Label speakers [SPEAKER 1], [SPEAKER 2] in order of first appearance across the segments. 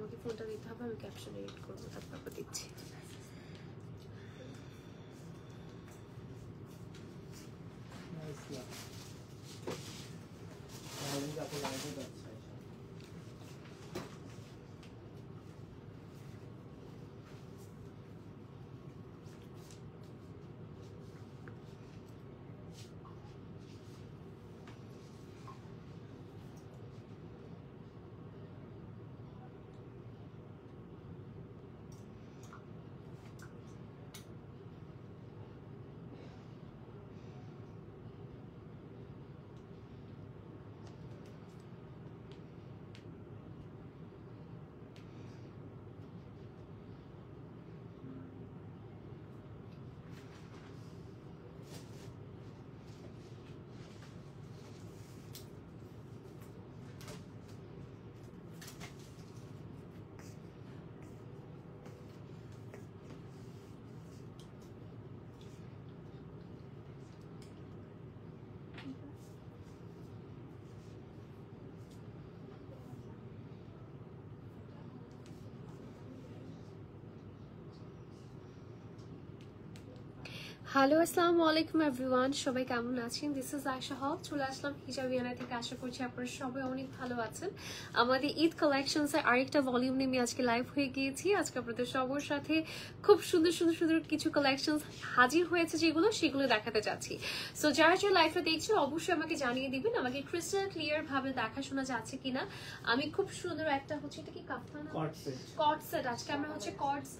[SPEAKER 1] আমাকে ফোনটা দিতে হবে, আমি ক্যাপশন এডিট করবো, তারপর দিচ্ছি। হ্যালো আসসালামু আলাইকুম এভরিওয়ান, সবাই কেমন আছেন? দিস ইজ আয়শা হক, চলে আসলাম হিজাবিয়ানা থেকে। আশা করছি আপনারা সবাই অনেক ভালো আছেন। আমাদের ঈদ কালেকশনসের আরেকটা ভলিউম নিয়ে আজকে লাইভ হয়ে গিয়েছি। আজকে আপনাদের সবার সাথে খুব সুন্দর সুন্দর সুন্দর কিছু কালেকশন হাজির হয়েছে, সেগুলো দেখাতে চাচ্ছি। সো যারা যারা লাইভটা দেখছে অবশ্যই আমাকে জানিয়ে দিবেন আমাকে ক্রিস্টাল ক্লিয়ার ভাবে দেখাশোনা যাচ্ছে কিনা। আমি খুব সুন্দর একটা হচ্ছে, এটা কি কাফতান কট সেট, আজকে আমরা হচ্ছে কটস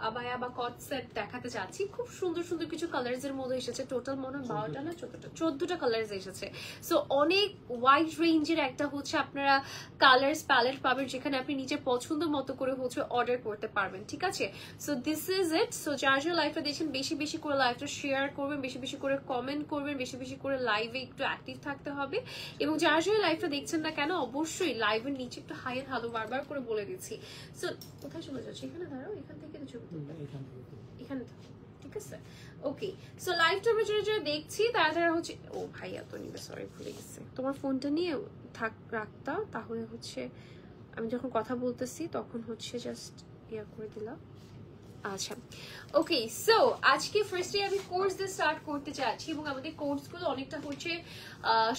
[SPEAKER 1] আবায়া বা কট সেট দেখাতে চাচ্ছি। খুব সুন্দর সুন্দর কিছু কালার্স এর মধ্যে এসেছে, টোটাল মনে হয় 12টা না 14টা কালার্স এসেছে। সো অনেক ওয়াইড রেঞ্জের একটা হচ্ছে আপনারা কালার্স প্যালেট পাবেন, যেখানে আপনি নিজে পছন্দ মতো করে হচ্ছে অর্ডার করতে পারবেন, ঠিক আছে? So this is it. So যার যার লাইভটা দেখছেন বেশি বেশি করে লাইভটা শেয়ার করবেন, বেশি বেশি করে কমেন্ট করবেন, বেশি বেশি করে লাইভে একটু অ্যাক্টিভ থাকতে হবে। এবং যারা যারা লাইভটা দেখছেন না কেন অবশ্যই লাইভের নিচে একটু হাই এন্ড হ্যালো বারবার করে বলে দিচ্ছি। সো কোথায় চলে যাচ্ছে? এখানে দাঁড়াও, এখান থেকে এখানে, ঠিক আছে? ওকে, সো লাইভটা আমরা যারা দেখছি তারা হচ্ছে, ও ভাইয়া তো নিবে, সরি ভুলে গেছে। তোমার ফোনটা নিয়ে রাখতা, তাহলে হচ্ছে আমি যখন কথা বলতেছি তখন হচ্ছে জাস্ট ইয়া করে দিলাম। আচ্ছা, ওকে। সো আজকে ফার্স্টে আমি কোর্স দিয়ে স্টার্ট করতে চাচ্ছি, এবং আমাদের কোর্সগুলো অনেকটা হচ্ছে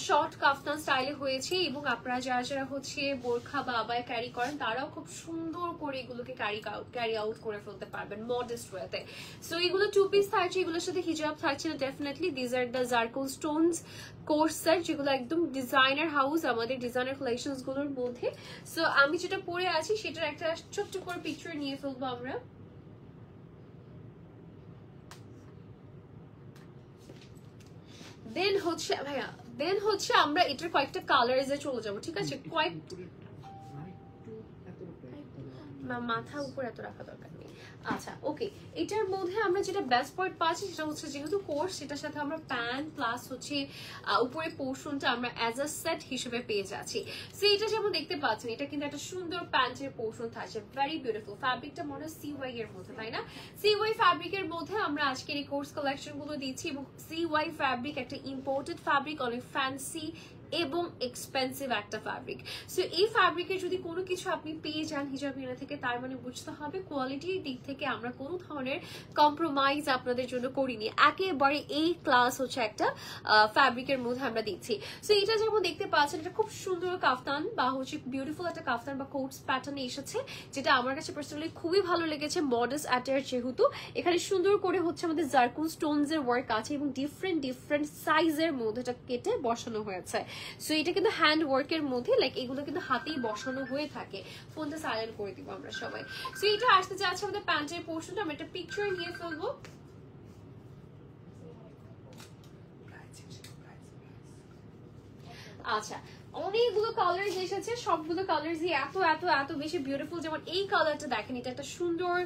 [SPEAKER 1] শর্ট কাফতান স্টাইলে হয়েছে, এবং আপনারা যারা যারা হচ্ছে বোরখা বা আবায়া ক্যারি করেন তারাও খুব সুন্দর করে এগুলোকে ক্যারি আউট করে ফেলতে পারবেন মডেস্ট ওয়েতে। সো এগুলো 2 পিস থাকছে, এগুলোর সাথে হিজাব থাকছে না definitely. These are the zircon stones course set, যেগুলো একদম ডিজাইনার হাউস আমাদের ডিজাইনার কালেকশনস গুলোর মধ্যে। সো আমি যেটা পরে আছি সেটার একটা ছোট্ট করে পিকচার নিয়ে ফেলবো আমরা। দেন হচ্ছে আমরা এটার কয়েকটা কালার্সে চলে যাবো, ঠিক আছে? মাথা উপরে এত রাখা দরকার নেই। আচ্ছা, ওকে। এটার মধ্যে আমরা যেটা বেস্ট পার্ট পাচ্ছি সেটা হচ্ছে যেহেতু কোর্স, সেটার সাথে আমরা প্যান্ট প্লাস হচ্ছে উপরে পোর্শনটা আমরা অ্যাজ আ সেট হিসেবে পেয়ে যাচ্ছি। সো এটা যেমন দেখতে পাচ্ছেন, এটা কিন্তু একটা সুন্দর প্যান্টের পোর্শন থাকছে, ভেরি বিউটিফুল। ফ্যাব্রিকটা মনে হয় সিওয়াই এর মধ্যে, তাই না? সিওয়াই ফ্যাব্রিকের মধ্যে আমরা আজকের এই কোর্স কালেকশন গুলো দিচ্ছি, এবং সিওয়াই ফ্যাব্রিক একটা ইম্পোর্টেড ফ্যাব্রিক, অনেক ফ্যান্সি এবং এক্সপেন্সিভ একটা ফ্যাব্রিক। সো এই ফ্যাব্রিকের যদি কোনো কিছু আপনি পেয়ে যান হিজাবিয়ানা থেকে, তার মানে বুঝতে হবে কোয়ালিটির দিক থেকে আমরা কোনো ধরনের কম্প্রোমাইজ আপনাদের জন্য করিনি, একেবারে এই ক্লাস হচ্ছে একটা ফ্যাব্রিকের মধ্যে আমরা দিচ্ছি। সো এটা যেমন দেখতে পাচ্ছেন, এটা খুব সুন্দর কাফতান বা হচ্ছে বিউটিফুল একটা কাফতান বা কোটস প্যাটার্নে এসেছে, যেটা আমার কাছে পার্সোনালি খুবই ভালো লেগেছে। মডেস্ট অ্যাটায়ার, যেহেতু এখানে সুন্দর করে হচ্ছে আমাদের জারকুন স্টোনস এর ওয়ার্ক আছে, এবং ডিফারেন্ট সাইজের মধ্যে এটা কেটে বসানো হয়েছে। সো এটা কিন্তু হ্যান্ড ওয়ার্কের মধ্যে, লাইক এগুলো কিন্তু হাতেই বসানো হয়ে থাকে। ফোনটা সাইলেন্ট করে দিব আমরা সবাই। সো এটা আসতে যাচ্ছে আমাদের প্যান্টের পোর্শনটা, আমরা একটা পিকচার নিয়ে ফেলবো। আচ্ছা, অনেকগুলো কালার্স এসেছে, সবগুলো কালার্সই এত এত এত বেশি বিউটিফুল। যেমন এই কালারটা দেখেন, এটা একটা সুন্দর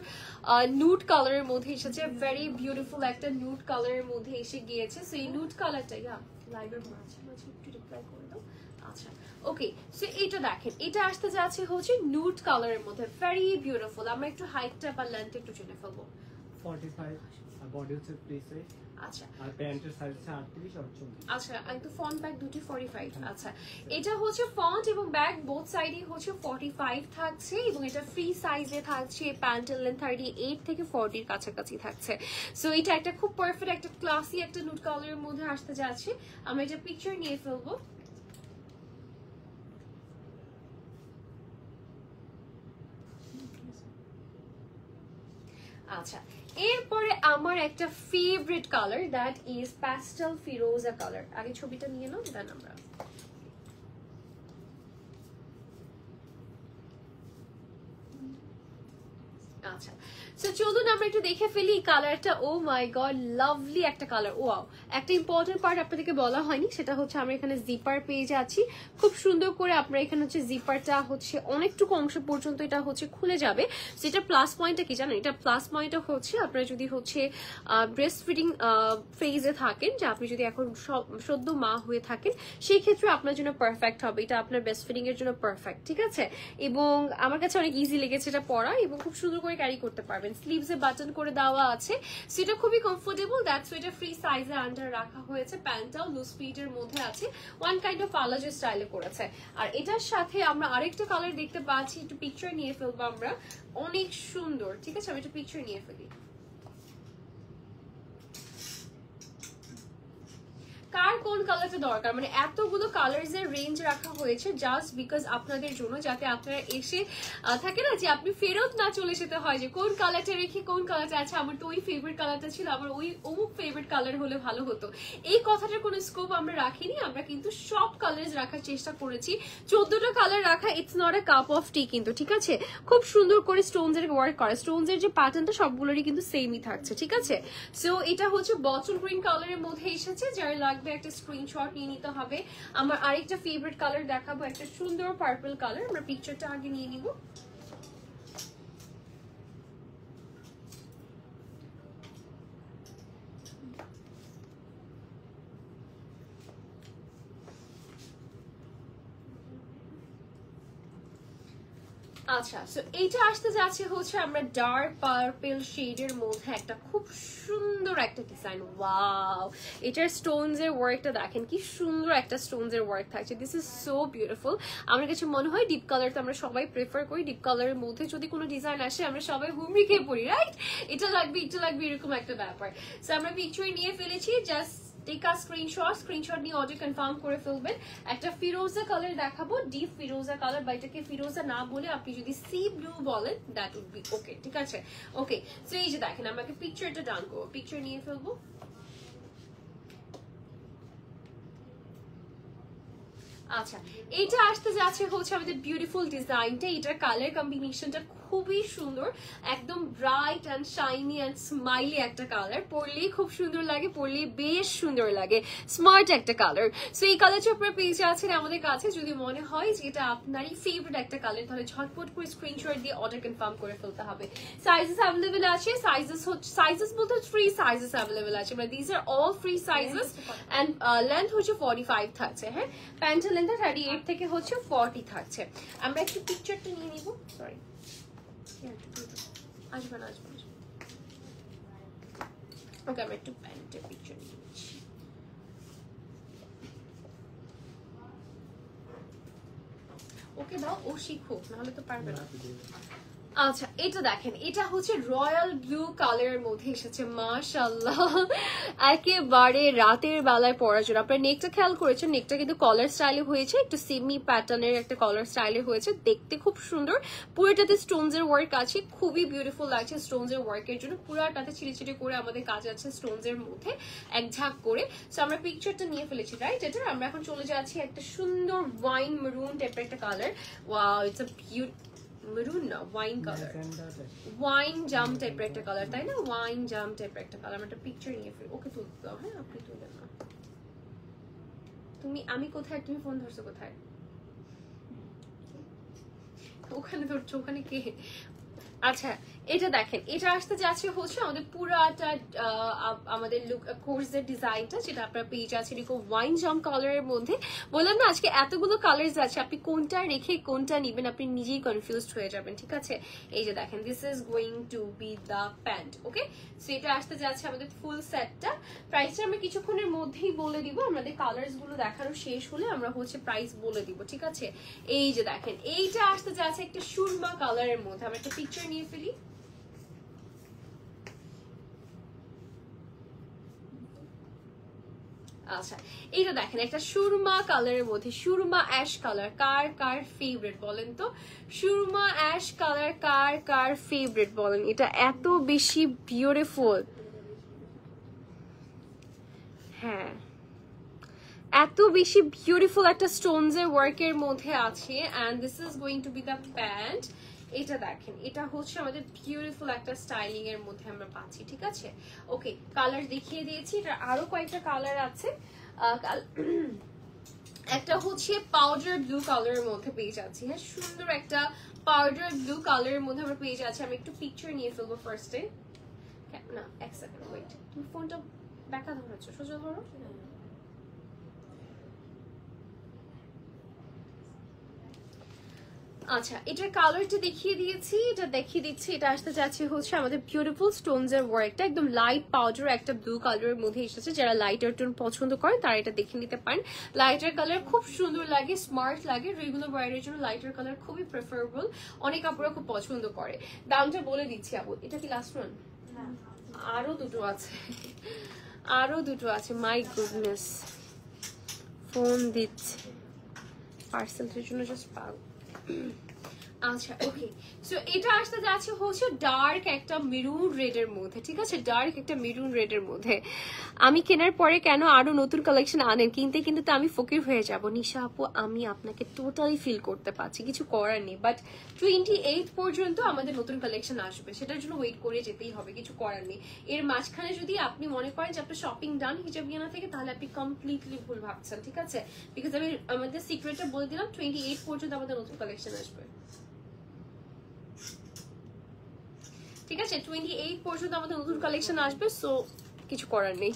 [SPEAKER 1] নুড কালারের মধ্যে এসেছে, ভেরি বিউটিফুল একটা নুড কালারের মধ্যে এসে গিয়েছে। সো এই নুড কালারটা লাইভের মাঝে মাঝে একটু রিপ্লাই করে দাও। আচ্ছা, ওকে। সো এটা দেখেন, এটা আসতে যাচ্ছে হচ্ছে নুড কালারের মধ্যে, ভেরি বিউটিফুল। আমরা একটু হাইটটা বা লেন্থ একটু জেনে ফেলবো।
[SPEAKER 2] 45 বডি হচ্ছে ফ্রি সাইজ।
[SPEAKER 1] আচ্ছা,
[SPEAKER 2] আর প্যান্টের সাইজ হচ্ছে 38 আর 34।
[SPEAKER 1] আচ্ছা, একটু ফন্ট ব্যাগ দুটি 45। আচ্ছা, এটা হচ্ছে ফন্ট এবং ব্যাগ বোথ সাইডই হচ্ছে 45 থাকছে এবং এটা ফ্রি সাইজে থাকছে। প্যান্টের লেন্থ 38 থেকে 40 এর কাছাকাছি থাকছে। সো এটা একটা খুব পারফেক্ট একটা ক্লাসি একটা নুড কালারের মধ্যে আসতে যাচ্ছে। আমরা এটা পিকচার নিয়ে ফেলবো। আচ্ছা, এরপরে আমার একটা favourite colour, that is pastel Firoza colour. আগে ছবিটা নিয়ে নাও, দেন আমরা আচ্ছা। সো চলুন আমরা একটু দেখে ফেলি কালারটা। ও মাই গড, লাভলি একটা কালার। ওয়াও, একটা ইম্পর্টেন্ট পার্ট আপনাদেরকে বলা হয়নি, সেটা হচ্ছে আমরা এখানে জিপার পেয়ে যাচ্ছি খুব সুন্দর করে। আপনারা এখানে হচ্ছে জিপারটা হচ্ছে অনেকটুকু অংশ পর্যন্ত এটা হচ্ছে খুলে যাবে। সেটা প্লাস পয়েন্টটা কি জানেন? এটা প্লাস পয়েন্টটা হচ্ছে আপনারা যদি হচ্ছে ব্রেস্ট ফিডিং ফেজে থাকেন, যে আপনি যদি এখন সদ্য মা হয়ে থাকেন, সেই ক্ষেত্রে আপনার জন্য পারফেক্ট হবে। এটা আপনার ব্রেস্ট ফিডিং এর জন্য পারফেক্ট, ঠিক আছে? এবং আমার কাছে অনেক ইজি লেগেছে এটা পরা, এবং খুব সুন্দর করে ক্যারি করতে পারবেন। স্লিভসে বাটন করে দেওয়া আছে, সেটা খুবই কমফোর্টেবল। দ্যাটস এটা ফ্রি সাইজে আন্ডার রাখা হয়েছে। প্যান্টটাও লুজ ফিটের মধ্যে আছে, ওয়ান কাইন্ড অফ পালাজো স্টাইলে করেছে। আর এটার সাথে আমরা আরেকটা কালার দেখতে পাচ্ছি, একটু পিকচার নিয়ে ফেলবো আমরা। অনেক সুন্দর, ঠিক আছে? আমি একটু পিকচার নিয়ে ফেলি। কার কোন কালারটা দরকার, মানে এতগুলো কালার্স এর রেঞ্জ রাখা হয়েছে জাস্ট বিকজ আপনাদের জন্য, যাতে আপনারা এসে থাকে না যে আপনি ফেরত না চলে যেতে হয় যে কোন কালারটা রেখে কোন কালারটা আছে, আমার তো ওই ফেভারিট কালারটা ছিল, আমার ওই অমুক ফেভারিট কালার হলে ভালো হতো। এই কথাটার কোনো স্কোপ আমরা রাখিনি। আমরা কিন্তু সব কালার্স রাখার চেষ্টা করেছি। 14টা কালার রাখা, it's not a cup of tea কিন্তু, ঠিক আছে? খুব সুন্দর করে স্টোনস এর ওয়ার্ক করা, স্টোনস এর যে প্যাটার্নটা সবগুলোরই কিন্তু সেমই থাকছে, ঠিক আছে? সো এটা হচ্ছে বটল গ্রিন কালারের মধ্যে এসেছে। যার লাগবে একটা স্ক্রিনশট নিয়ে নিতে হবে। আমার আরেকটা ফেভারিট কালার দেখাবো, একটা সুন্দর পার্পল কালার। আমরা পিকচারটা আগে নিয়ে নিব। আচ্ছা, সো এইটা আসতে যাচ্ছে হচ্ছে আমরা ডার্ক পার্পল শেডের মধ্যে একটা খুব সুন্দর একটা ডিজাইন। ওয়াও, এটার স্টোনস এর ওয়ার্কটা দেখেন কি সুন্দর একটা স্টোনস এর ওয়ার্ক থাকছে। This is so beautiful. আমার কাছে মনে হয় ডিপ কালার তো আমরা সবাই প্রেফার করি। ডিপ কালারের মধ্যে যদি কোনো ডিজাইন আসে আমরা সবাই হুমড়ি খেয়ে পড়ি, রাইট? এটা লাগবে, এটা লাগবে, এরকম একটা ব্যাপার। সো আমরা পিকচার নিয়ে ফেলেছি, জাস্ট টেক আ স্ক্রিনশট নিয়ে অর্ডার কনফার্ম করে ফেলবেন। একটা ফিরোজা কালার দেখাবো, ডিপ ফিরোজা কালার, বা এটাকে ফিরোজা না বলে আপনি যদি সি ব্লু বলেন দ্যাট উড বি ওকে, ঠিক আছে? ওকে, সো এই যে দেখেন আমাকে পিকচারটা ডান করবো, পিকচার নিয়ে ফেলবো। আচ্ছা, এটা আসতে যাচ্ছে হচ্ছে আমাদের বিউটিফুল ডিজাইনটা। এটার কালার কম্বিনেশনটা খুবই সুন্দর, একদম bright and shiny and smiley একটা কালার। পরলেই খুব সুন্দর লাগে, পরলেই বেশ সুন্দর লাগে, স্মার্ট একটা কালার। সো এই কালারটা আপনারা পেয়ে যাচ্ছেন আমাদের কাছে। যদি মনে হয় যে এটা আপনারই ফেভারিট একটা কালার, তাহলে ঝটপট করে স্ক্রিনশট দিয়ে অর্ডার কনফার্ম করে ফেলতে হবে। সাইজেস অ্যাভেলেবেল আছে, সাইজেস বলতে ফ্রি সাইজেস অ্যাভেলেবেল আছে, মানে this are all free sizes. And length হচ্ছে 45 থাকছে, হ্যাঁ? প্যান্টের লেন্থ 38 থেকে হচ্ছে 40 থাকছে। আমরা একটু পিকচারটা নিয়ে নিব। সরি, আসবেন। ওকে, আমরা একটু প্যান্টের পিকচার নিয়ে নিচ্ছি। ওকে দাও, ও শিখুক, নাহলে তো পারবে না। আচ্ছা, এটা দেখেন, এটা হচ্ছে রয়্যাল ব্লু কালারের মধ্যে এসেছে। মাশাআল্লাহ, একেবারে রাতের বেলায় পরার জন্য। আপনার নেকটা খেয়াল করেছেন, নেকটা কিন্তু কলার স্টাইলে হয়েছে, একটু সেমি প্যাটার্নের একটা কলার স্টাইলে হয়েছে, দেখতে খুব সুন্দর। পুরোটাতে স্টোনস এর ওয়ার্ক আছে, খুবই বিউটিফুল লাগছে স্টোনস এর ওয়ার্কের জন্য। পুরোটাতে ছিটে করে আমাদের কাজ আছে স্টোনস এর মধ্যে এক ঝাঁক করে। সো আমরা পিকচারটা নিয়ে ফেলেছি, রাইট? এটা আমরা এখন চলে যাচ্ছি একটা সুন্দর ওয়াইন মেরুন টাইপের একটা colour. Wow, it's a beautiful maroon না, ওয়াইন কালার, ওয়াইন জাম টাইপের একটা কালার, তাই না? ওয়াইন জাম টাইপের একটা কালার। আমরা একটা পিকচার নিয়ে ফেলি। ওকে তুলতে দাও, হ্যাঁ? আপনি তুলেন না। আমি কোথায়, তুমি ফোন ধরছো কোথায়? ওখানে ধরছো, ওখানে কে? আচ্ছা এটা দেখেন, এটা আসতে যাচ্ছে হচ্ছে আমাদের পুরাটা আমাদের লুক কোর্সের ডিজাইনটা, যেটা আপনার পেজ আছে এরকম ওয়াইন জাম কালারের মধ্যে। বললাম না আজকে এতগুলো কালার্স আছে, আপনি কোনটা রেখে কোনটা নেবেন আপনি নিজেই কনফিউজড হয়ে যাবেন, ঠিক আছে? এই যে দেখেন, this is going to be the pant. Okay, so এটা আসতে যাচ্ছে আমাদের ফুল সেটটা। প্রাইসটা আমরা কিছুক্ষণের মধ্যেই বলে দিব, আমাদের কালার্স গুলো দেখানো শেষ হলে আমরা হচ্ছে প্রাইস বলে দিব, ঠিক আছে? এই যে দেখেন, এইটা আসতে যাচ্ছে একটা সুরমা কালারের মধ্যে। আমরা একটা পিকচার নিয়ে ফেলি। আচ্ছা এইটা দেখেন, একটা সুরমা কালারের মধ্যে, সুরমা অ্যাশ কালার। কার কার ফেভারিট বলেন তো? সুরমা অ্যাশ কালার কার কার ফেভারিট বলেন? এটা এত বেশি বিউটিফুল, হ্যাঁ এত বেশি বিউটিফুল একটা স্টোনস এর ওয়ার্কের মধ্যে আছে। And this is going to be the pant. এটা দেখেন, এটা হচ্ছে আমাদের বিউটিফুল একটা স্টাইলিং এর মধ্যে আমরা পাচ্ছি, ঠিক আছে? ওকে, কালার দেখিয়ে দিয়েছি, এটা আরো কয়েকটা কালার আছে। একটা হচ্ছে পাউডার ব্লু কালারের মধ্যে পেয়ে যাচ্ছি, হ্যাঁ সুন্দর একটা পাউডার ব্লু কালারের মধ্যে আমরা পেয়ে যাচ্ছি। আমি একটু পিকচার নিয়ে ফেলবো ফার্স্টে। না এক সেকেন্ড ওয়েট, তুমি ফোনটা ব্যাকা ধরেছ, সোজা ধরো। আচ্ছা এটার কালারটা দেখিয়ে দিয়েছি, এটা দেখিয়ে দিচ্ছি। এটা আসতে যাচ্ছে হচ্ছে আমাদের বিউটিফুল স্টোনস এর ওয়ার্কটা, একদম লাইট পাউডার একটা ব্লু কালারের মধ্যে এসেছে। যারা লাইটার টোন পছন্দ করেন তারা এটা দেখে নিতে পারেন। লাইটার কালার খুব সুন্দর লাগে, স্মার্ট লাগে, রেগুলার ওয়ারের জন্য লাইটার কালার খুবই প্রেফারেবল, অনেক আপুরা খুব পছন্দ করে। দামটা বলে দিচ্ছি আপু। এটা কি লাস্ট ওয়ান? আরো দুটো আছে, আরো দুটো আছে। মাই গুডনেস, ফোন দিচ্ছে পার্সেলটার জন্য, জাস্ট পাও। আচ্ছা ওকে, সো এটা আসতে যাচ্ছে হচ্ছে ডার্ক একটা মেরুন রেড এর মধ্যে, ঠিক আছে? ডার্ক একটা মেরুন রেড এর মধ্যে। আমি কেনার পরে কেন আরো নতুন কালেকশন আনেন, কিনতে কিন্তু তো আমি ফকির হয়ে যাব। নিশা আপু আমি আপনাকে টোটালি ফিল করতে পারছি, কিছু করার নেই। বাট 28 পর্যন্ত আমাদের নতুন কালেকশন আসবে, সেটার জন্য ওয়েট করে যেতেই হবে, কিছু করার নেই। এর মাঝখানে যদি আপনি মনে করেন যে আপনার শপিং ডান হিজাবিয়ানা থেকে, তাহলে আপনি কমপ্লিটলি ভুল ভাবছেন, ঠিক আছে? বিকজ আমি আমাদের সিক্রেটটা বলে দিলাম, 28 পর্যন্ত আমাদের নতুন কালেকশন আসবে, ঠিক আছে? 28 পর্যন্ত আমাদের নতুন কালেকশন আসবে, সো কিছু করার নেই।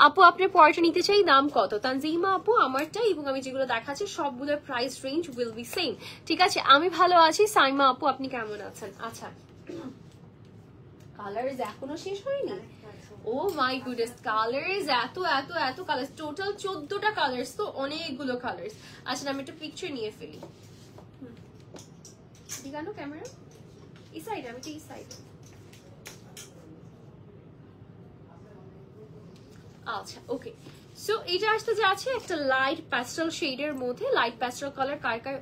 [SPEAKER 1] আপু আপনার পরটা নিতে চাই, দাম কত? তানজিমা আপু আমারটা এবং আমি যেগুলো দেখাচ্ছি সবগুলোর price range will be same, ঠিক আছে? আমি ভালো আছি। সাইমা আপু আপনি কেমন আছেন? আচ্ছা কালার্স এখনো শেষ হয়নি? ও মাই গুডনেস, কালার্স এত এত এত কালার্স, টোটাল 14টা কালার্স, তো অনেকগুলো কালার্স। আচ্ছা আমি একটা পিকচার নিয়ে ফেলি। ঠিক আছে ক্যামেরা এই সাইড, আমি তো এই সাইড। আচ্ছা ওকে, সো এটা আসতে যাচ্ছে একটা লাইট প্যাস্টেল শেডের মধ্যে। লাইট প্যাস্টেল কালার কার কার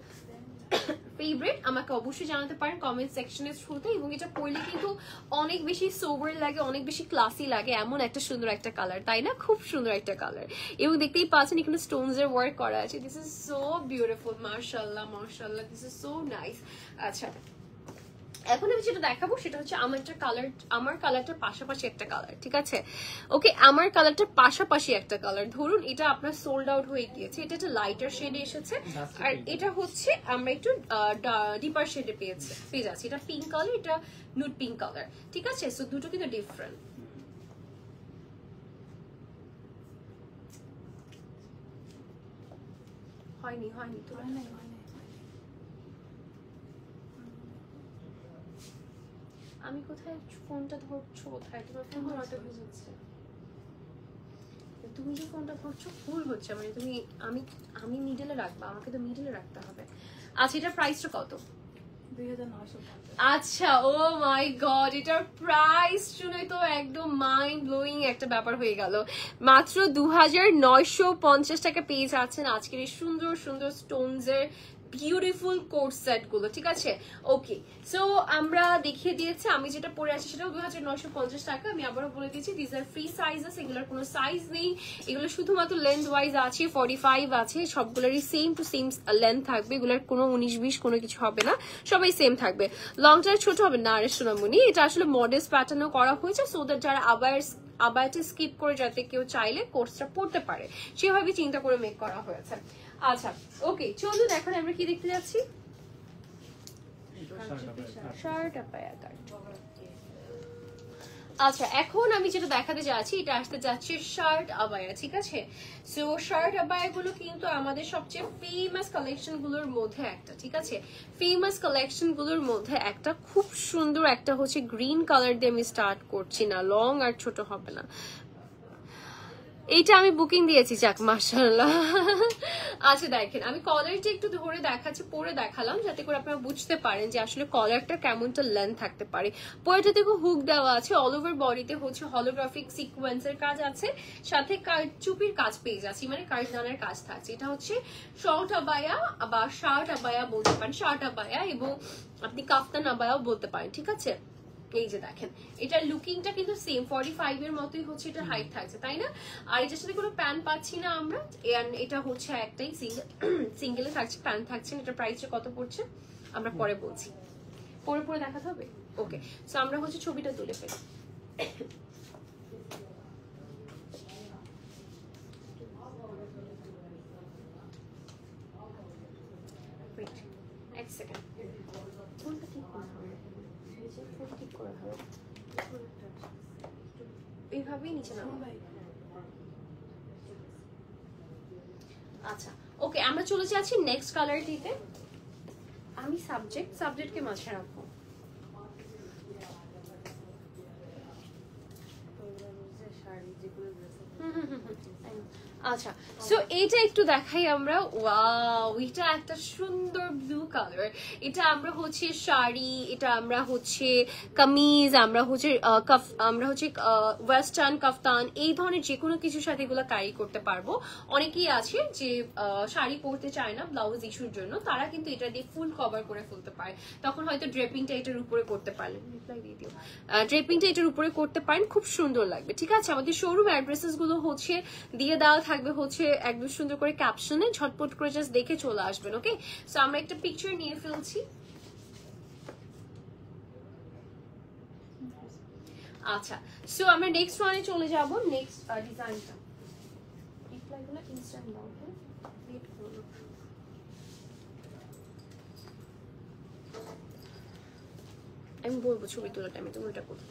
[SPEAKER 1] ফেভারিট আমাকে অবশ্যই জানাতে পারেন কমেন্ট সেকশনের থ্রুতে। এবং এটা পরলে কিন্তু অনেক বেশি সোবার লাগে, অনেক বেশি ক্লাসি লাগে, এমন একটা সুন্দর একটা কালার, তাই না? খুব সুন্দর একটা কালার। এবং দেখতেই পাচ্ছেন এখানে স্টোনস এর ওয়ার্ক করা আছে। দিস ইজ সো বিউটিফুল, মাশাআল্লাহ মাশাআল্লাহ, দিস ইজ সো নাইস। আচ্ছা এখন আমি যেটা দেখাবো সেটা হচ্ছে আমার কালারটার পাশাপাশি একটা কালার, ঠিক আছে? ওকে, আমার কালারটার পাশাপাশি একটা কালার। ধরুন এটা আপনার সোল্ড আউট হয়ে গিয়েছে, এটা একটা লাইটার শেডে এসেছে, আর এটা হচ্ছে আমরা একটু ডিপার শেডে পেয়ে যাচ্ছি। এটা পিঙ্ক কালার, এটা নুড পিঙ্ক কালার, ঠিক আছে? সো দুটো কিন্তু ডিফারেন্ট। হয়নি হয়নি তো, আমি কোথায় ফোনটা ধরছো, কোথায় তোমার ফোন ধরাটা ভুল হচ্ছে, তুমি যে ফোনটা ধরছো ভুল হচ্ছে, মানে তুমি আমি মিডলে রাখবা, আমাকে তো মিডলে রাখতে হবে। আচ্ছা এটার প্রাইসটা কত? 2950। আচ্ছা ও মাই গড, এটার প্রাইস শুনে তো একদম মাইন্ড ব্লোয়িং একটা ব্যাপার হয়ে গেল। মাত্র 2950 টাকা পেয়ে যাচ্ছেন আজকের এই সুন্দর সুন্দর স্টোনস এর বিউটিফুল কোট সেট গুলো, ঠিক আছে? ওকে, সো আমরা দেখিয়ে দিয়েছি, আমি যেটা পরে আছি সেটাও 2950 টাকা। আমি আবারও বলে দিয়েছি দিস আর ফ্রি সাইজেস, এগুলোর কোনো সাইজ নেই, এগুলো শুধুমাত্র লেন্থ ওয়াইজ আছে, 45 আছে, সবগুলোরই সেম টু সেম লেন্থ থাকবে, এগুলোর কোনো 19-20 কোনো কিছু হবে না, সবাই সেম থাকবে। লংটা ছোট হবে না রে সোনামণি, এটা আসলে মডেস্ট প্যাটার্নও করা হয়েছে, সো দ্যাট যারা আবার স্কিপ করে যাতে কেউ চাইলে কোর্সটা পড়তে পারে সেভাবে চিন্তা করে মেক করা হয়েছে। আচ্ছা ওকে, চলুন এখন আমরা কি দেখতে যাচ্ছি। শার্ট আপায়া কাট। আচ্ছা, এখন আমি যেটা দেখাতে যাচ্ছি এটা আসতে যাচ্ছে শার্ট আবায়া, ঠিক আছে? সো শার্ট আবায়া গুলো কিন্তু আমাদের সবচেয়ে ফেমাস কালেকশন গুলোর মধ্যে একটা, ঠিক আছে? ফেমাস কালেকশন গুলোর মধ্যে একটা, খুব সুন্দর একটা হচ্ছে গ্রিন কালার দিয়ে আমি স্টার্ট করছি, না লং আর ছোট হবে না। এইটা আমি বুকিং দিয়েছি, যাক মাশাআল্লাহ। আচ্ছা দেখেন, আমি কলারটা একটু ধরে দেখাচ্ছি, পরে দেখালাম যাতে করে আপনারা বুঝতে পারেন যে আসলে কলারটা কেমনটা লেন্থ থাকতে পারে। পরেটা দেখো হুক দেওয়া আছে, অল ওভার বডিতে হচ্ছে হলোগ্রাফিক সিকোয়েন্সের কাজ আছে, সাথে চুপির কাজ পেয়ে যাচ্ছি, মানে কারদানের কাজ থাকছে। এটা হচ্ছে শর্ট আবায়া বা শার্ট আবায়া বলতে পারেন, শার্ট আবায়া, এবং আপনি কাফতান আবায়াও বলতে পারেন, ঠিক আছে? এই যে দেখেন, এটার লুকিংটা কিন্তু সেম 45 এর মতোই হচ্ছে, এটা হাইট থাকছে, তাই না? আর এটার সাথে কোনো প্যান্ট পাচ্ছি না আমরা, এটা হচ্ছে একটাই সিঙ্গেলে থাকছে, প্যান্ট থাকছে না। এটা প্রাইসটা কত পড়ছে আমরা পরে বলছি, পরে দেখাতে হবে। ওকে, সো আমরা হচ্ছে ছবিটা তুলে ফেলি। এক সেকেন্ড, কোনটা ঠিক করা হবে? ঠিক করা হবে এইভাবেই নিচে নামা। আচ্ছা ওকে, আমরা চলে যাচ্ছি নেক্সট কালারটিতে। আমি সাবজেক্টকে মাঝে রাখবো। আচ্ছা, সো এইটা একটু দেখাই আমরা। ওয়াও, এটা একটা সুন্দর ব্লু কালার। এটা আমরা হচ্ছে শাড়ি, এটা আমরা হচ্ছে কামিজ, আমরা হচ্ছে ওয়েস্টার্ন কাফতান, এই ধরনের যে কোনো কিছুর সাথে এগুলো ক্যারি করতে পারবো। অনেকেই আছে যে শাড়ি পরতে চায় না ব্লাউজ ইস্যুর জন্য, তারা কিন্তু এটা দিয়ে ফুল কভার করে ফেলতে পারে, তখন হয়তো ড্রেপিংটা এটার উপরে করতে পারলেন, ড্রেপিংটা এটার উপরে করতে পারেন, খুব সুন্দর লাগবে, ঠিক আছে? আমাদের শোরুম অ্যাড্রেসেস গুলো হচ্ছে দিয়ে দেওয়া থাকবে হচ্ছে একদম সুন্দর করে ক্যাপশনে, ঝটপট করে জাস্ট দেখে চলে আসবেন। ওকে, সো আমরা একটা পিকচার নিয়ে ফেলছি। আচ্ছা, সো আমরা নেক্সট ওয়ানে চলে যাব। নেক্সট ডিজাইনটা রিপ্লাইগুলো ইনস্ট্যান্ট দাও, ওয়েট করুন। আমি বলবো ছবি তোলার টাইমে তুমি ওটা করতে।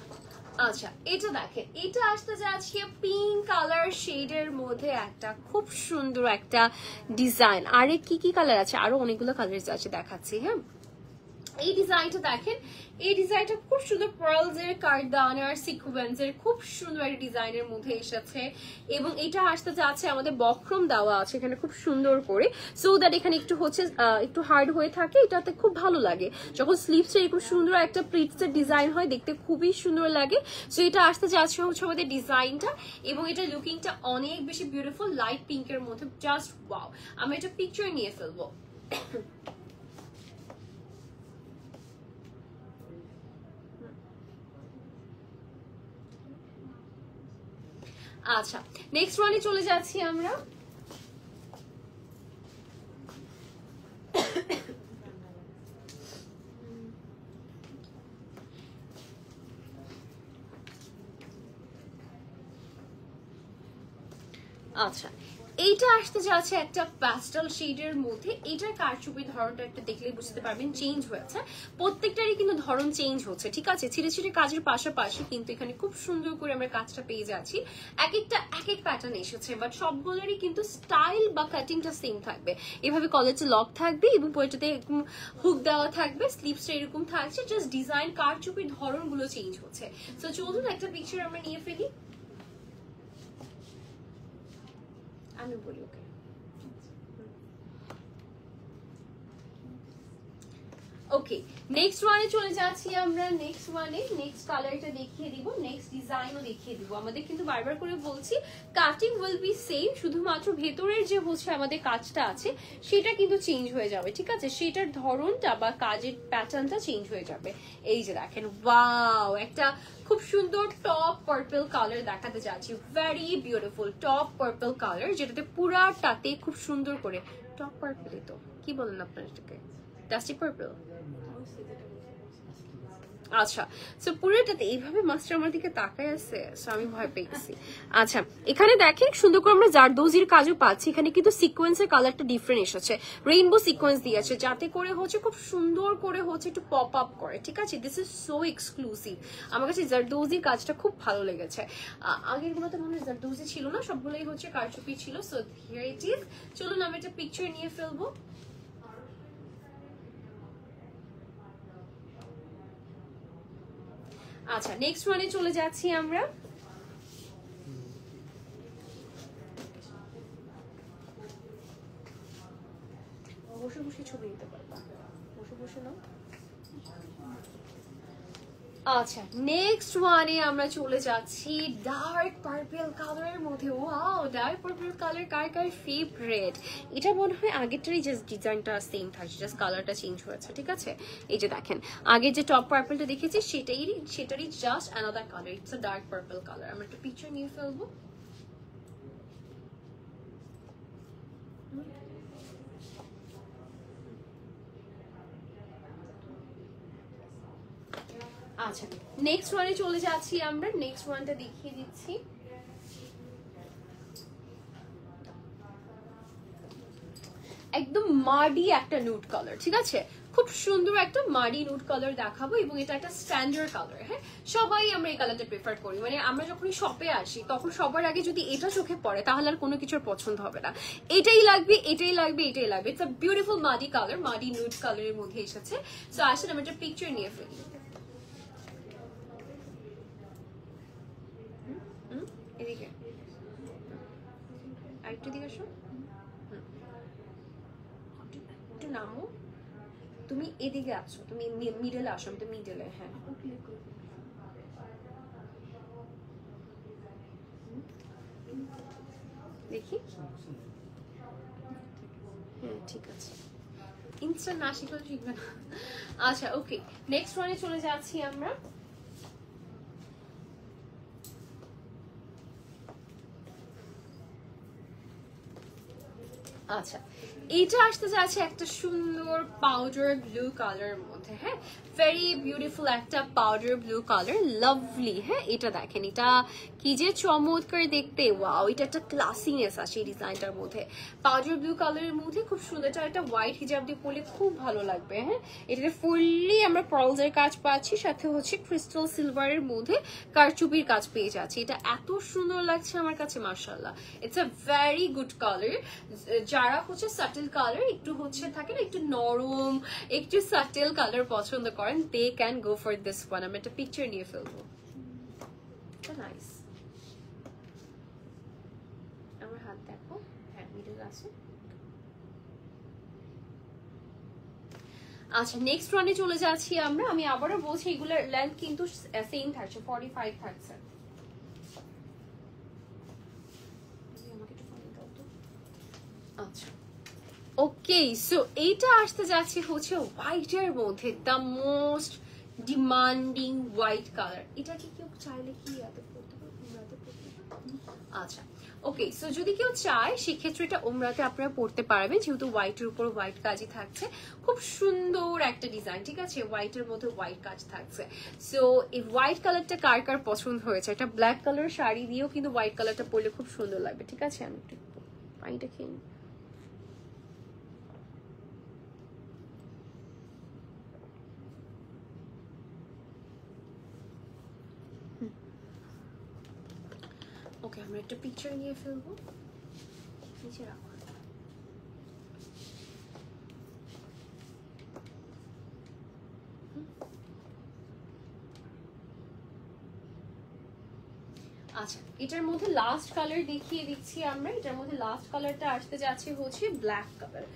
[SPEAKER 1] আচ্ছা, এটা দেখেন, এটা আসতে যাচ্ছে পিঙ্ক কালার শেডের মধ্যে একটা খুব সুন্দর একটা ডিজাইন। আরে কি কি কালার আছে, আরো অনেকগুলো কালার আছে, দেখাচ্ছি। হ্যাঁ, এই ডিজাইনটা দেখেন, এই ডিজাইনটা খুব সুন্দর, পার্লস এর কারদান আর সিকোয়েন্স এর খুব সুন্দর একটা ডিজাইনের মধ্যে এসেছে, এবং এটা আসতে যাচ্ছে আমাদের বক্রম দেওয়া আছে এখানে খুব সুন্দর করে, সো দ্যাট এখানে একটু হচ্ছে একটু হার্ড হয়ে থাকে, এটাতে খুব ভালো লাগে যখন স্লিভসে খুব সুন্দর একটা প্রিটসের ডিজাইন হয়, দেখতে খুবই সুন্দর লাগে। সো এটা আসতে যাচ্ছে হচ্ছে আমাদের ডিজাইনটা, এবং এটা লুকিংটা অনেক বেশি বিউটিফুল, লাইট পিঙ্কের মধ্যে, জাস্ট ওয়াও। আমরা এটা পিকচার নিয়ে ফেলবো। আচ্ছা, নেক্সট ওয়ানে চলে যাচ্ছি আমরা। আচ্ছা, এইটা আসতে যাচ্ছে একটা প্যাস্টেল শেডের মধ্যে। এইটার কারচুপির ধরনটা একটা দেখলে বুঝতে পারবেন চেঞ্জ হয়েছে, প্রত্যেকটারই কিন্তু ধরন চেঞ্জ হচ্ছে, ঠিক আছে? ছিঁড়ে ছিঁড়ে কাজের পাশাপাশি কিন্তু এখানে খুব সুন্দর করে আমরা কাজটা পেয়ে যাচ্ছি। এক একটা এক এক প্যাটার্ন এসেছে, বাট সবগুলোরই কিন্তু স্টাইল বা কাটিংটা সেম থাকবে। এভাবে কলেজে লক থাকবে এবং পরেটাতে এরকম হুক দেওয়া থাকবে, স্লিভসটা এরকম থাকছে, জাস্ট ডিজাইন কারচুপির ধরনগুলো চেঞ্জ হচ্ছে। সো চলুন একটা পিকচার আমরা নিয়ে ফেলি। আমি বলি ওকে। ওকে, নেক্সট ওয়ানে চলে যাচ্ছি আমরা। নেক্সট ওয়ানে নেক্সট কালারটা দেখিয়ে দিব, নেক্সট ডিজাইনও দেখিয়ে দিব। আমাদের কিন্তু বারবার করে বলছি কাটিং উইল বি সেম, শুধুমাত্র ভেতরের যে হচ্ছে আমাদের কাজটা আছে সেটা কিন্তু চেঞ্জ হয়ে যাবে, ঠিক আছে? সেটার ধরনটা বা কাজের প্যাটার্নটা চেঞ্জ হয়ে যাবে। এই যে দেখেন, ওয়াও, একটা খুব সুন্দর টপ পার্পল কালার দেখাতে যাচ্ছি, very beautiful top purple colour, যেটাতে পুরাটাতে খুব সুন্দর করে টপ পার্পলই তো কি বলেন আপনার এটাকে, ডাস্টি পার্পল। আচ্ছা, সো পুরোটাতে এইভাবে মাস্টার আমার দিকে তাকায় আছে, সো আমি ভয় পেয়ে গেছি। আচ্ছা, এখানে দেখেন সুন্দর করে আমরা জারদৌজির কাজও পাচ্ছি। এখানে কিন্তু সিকোয়েন্সের কালারটা ডিফারেন্ট এসেছে, রেইনবো সিকোয়েন্স দিয়েছে, যাতে করে হচ্ছে খুব সুন্দর করে হচ্ছে একটু পপ আপ করে। ঠিক আছে, দিস ইজ সো এক্সক্লুসিভ। আমার কাছে জারদৌজির কাজটা খুব ভালো লেগেছে। আগের গুলোতে মনে হয় জারদৌজি ছিল না, সবগুলোই হচ্ছে কারচুপি ছিল। So here it is. চলুন আমি একটা পিকচার নিয়ে ফেলবো। আচ্ছা, নেক্সট ওয়ানে চলে যাচ্ছি আমরা। বসে বসে ছবি নিতে পারবা, বসে বসে নাও। আচ্ছা, নেক্সট ওয়ানে আমরা চলে যাচ্ছি ডার্ক পার্পল কালারের মধ্যে। ওয়াও, ডার্ক পার্পল কালার কার কার ফেভারিট? এটা মনে হয় আগেরটারই জাস্ট ডিজাইনটা সেম থাকছে, জাস্ট কালারটা চেঞ্জ হয়েছে। ঠিক আছে, এই যে দেখেন আগে যে টপ পার্পলটা দেখেছি সেটারই just another colour, it's a dark purple colour. আমরা একটা পিকচার নিয়ে ফেলবো। আচ্ছা, নেক্সট ওয়ানে চলে যাচ্ছি আমরা। নেক্সট ওয়ানটা দেখিয়ে দিচ্ছি। একদম মাডি একটা নুড কালার। ঠিক আছে, খুব সুন্দর একটা মাডি নুড কালার দেখাবো, এবং এটা একটা স্ট্যান্ডার্ড কালার। হ্যাঁ, সবাই আমরা এই কালারটা প্রেফার করি। মানে আমরা যখনই শপে আসি তখন সবার আগে যদি এটা চোখে পড়ে তাহলে আর কোনো কিছুর পছন্দ হবে না, এটাই লাগবে, এটাই লাগবে, এটাই লাগবে। It's a beautiful muddy colour, muddy nude কালারের মধ্যে এসেছে। সো আসলে আমরা একটা পিকচার নিয়ে ফেলি। এদিকে আরেকটু দিকে আসো, একটু নামো। তুমি এদিকে আসো, তুমি মিডলে আসো। আমি তো মিডলে। হ্যাঁ, দেখি। হ্যাঁ, ঠিক আছে। ইনস্ট্যান্ট না শিখলে শিখবে না। আচ্ছা, ওকে, নেক্সট ওয়ানে চলে যাচ্ছি আমরা। আচ্ছা, এটা আসতে যাচ্ছে একটা সুন্দর পাউডার ব্লু কালারের মধ্যে। হ্যাঁ, ভেরি বিউটিফুল একটা পাউডার ব্লু কালার, লাভলি। হ্যাঁ, এটা দেখেন, এটা কি যে চমৎকার দেখতে। ওয়াও, এটা একটা ক্লাসিনেস আছে এই ডিজাইনটার মধ্যে। পাউডার ব্লু কালারের মধ্যে খুব সুন্দর, এটা একটা হোয়াইট হিজাব দিয়ে পরলে খুব ভালো লাগবে। হ্যাঁ, এটাতে ফুললি আমরা পার্লসের কাজ পাচ্ছি, সাথে হচ্ছে ক্রিস্টাল সিলভারের মধ্যে কারচুপির কাজ পেয়ে যাচ্ছি। এটা এত সুন্দর লাগছে আমার কাছে, মাশাআল্লাহ। It's a very good colour. যারা হচ্ছে সাটেল কালার একটু হচ্ছে থাকে না, একটু নরম, একটু সাটেল কালার পছন্দ করেন, they can go for this one. আমি একটা পিকচার নিয়ে ফেলবো। নাইস, আমার হাত দেখো। হ্যাঁ, মিডল আছে। আচ্ছা, নেক্সট ওয়ানে চলে যাচ্ছি আমরা। আমি আবারও বলছি এগুলোর লেন্থ কিন্তু সেম থাকছে, 45 থাকছে। আচ্ছা, ওকে, সো এইটা আসতে যাচ্ছে হচ্ছে হোয়াইটের মধ্যে, the most demanding white colour. এটা কি কেউ চাইলে কি এত পড়তে পারবে? আচ্ছা, ওকে, সো যদি কেউ চায় সেক্ষেত্রে এটা ওমরাতে আপনারা পড়তে পারবেন, যেহেতু হোয়াইটের উপর হোয়াইট কাজই থাকছে। খুব সুন্দর একটা ডিজাইন। ঠিক আছে, হোয়াইটের মধ্যে হোয়াইট কাজ থাকছে। সো এই হোয়াইট কালারটা কার কার পছন্দ হয়েছে? একটা ব্ল্যাক কালার শাড়ি দিয়েও কিন্তু হোয়াইট কালারটা পরলে খুব সুন্দর লাগবে। ঠিক আছে, আমি একটু পানিটা খেয়ে নিই। ওকে, আমরা একটা পিকচার নিয়ে ফেলবো। নিচে রাখো। আচ্ছা, এটার মধ্যে লাস্ট কালার দেখিয়ে দিচ্ছি আমরা। এটার মধ্যে লাস্ট কালারটা আসতে যাচ্ছে হচ্ছে ব্ল্যাক কালার।